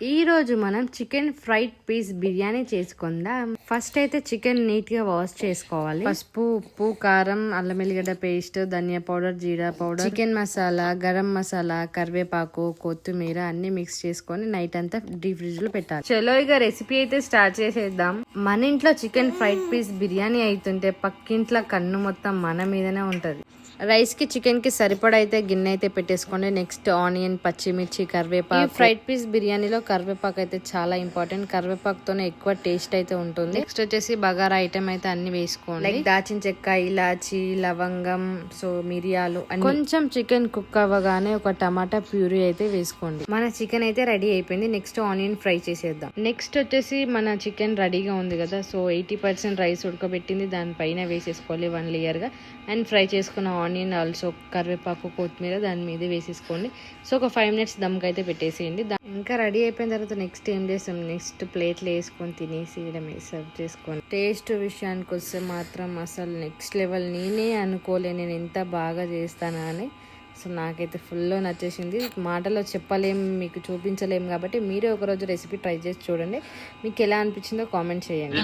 ఈ రోజు మనం చికెన్ ఫ్రైడ్ పీస్ బిర్యానీ చేసుకుందాం. ఫస్ట్ అయితే చికెన్ నీట్ గా వాష్ చేసుకోవాలి. పసుపు, ఉప్పు, కారం, అల్లం వెల్లిగడ్డ పేస్ట్, ధనియా పౌడర్, జీరా పౌడర్, చికెన్ మసాలా, గరం మసాలా, కరివేపాకు, కొత్తిమీర అన్ని మిక్స్ చేసుకొని నైట్ అంతా డీప్ ఫ్రిడ్జ్ లో పెట్టాలి. చలో ఇక రెసిపీ అయితే స్టార్ట్ చేసేద్దాం. మన ఇంట్లో చికెన్ ఫ్రైడ్ పీస్ బిర్యానీ అవుతుంటే పక్కింట్లో కన్ను మొత్తం మన మీదనే ఉంటది. రైస్ కి చికెన్ కి సరిపడా అయితే గిన్నె అయితే పెట్టేసుకోండి. నెక్స్ట్ ఆనియన్, పచ్చిమిర్చి, కరివేపాకు. ఫ్రైడ్ పీస్ బిర్యానీలో కరివేపాకు అయితే చాలా ఇంపార్టెంట్. కరివేపాకుతోనే ఎక్కువ టేస్ట్ అయితే ఉంటుంది. నెక్స్ట్ వచ్చేసి బగారా ఐటమ్ అయితే అన్ని వేసుకోండి. లైక్ దాచిన చెక్క, ఇలాచి, లవంగం, సో మిరియాలు అన్ని. కొంచెం చికెన్ కుక్ అవ్వగానే ఒక టమాటా ప్యూరీ అయితే వేసుకోండి. మన చికెన్ అయితే రెడీ అయిపోయింది. నెక్స్ట్ ఆనియన్ ఫ్రై చేసేద్దాం. నెక్స్ట్ వచ్చేసి మన చికెన్ రెడీగా ఉంది కదా, సో 80% రైస్ ఉడకబెట్టింది దానిపైన వేసేసుకోవాలి 1 లేయర్ గా. అండ్ ఫ్రై చేసుకున్న ఆనియన్, ఆల్సో కరివేపాకు, కొత్తిమీర దాని మీద వేసేసుకోండి. సో ఒక 5 minutes దమ్కి అయితే పెట్టేసేయండి. ఇంకా రెడీ అయిపోయిన తర్వాత నెక్స్ట్ ఏం చేస్తాం, నెక్స్ట్ ప్లేట్లో వేసుకొని తినేసి సర్వ్ చేసుకోండి. టేస్ట్ విషయానికి వస్తే మాత్రం అసలు నెక్స్ట్ లెవెల్. నేనే అనుకోలే నేను ఎంత బాగా చేస్తానా అని. సో నాకైతే ఫుల్ నచ్చేసింది. మాటలో చెప్పలేము, మీకు చూపించలేము, కాబట్టి మీరే ఒకరోజు రెసిపీ ట్రై చేసి చూడండి. మీకు ఎలా అనిపించిందో కామెంట్ చేయండి.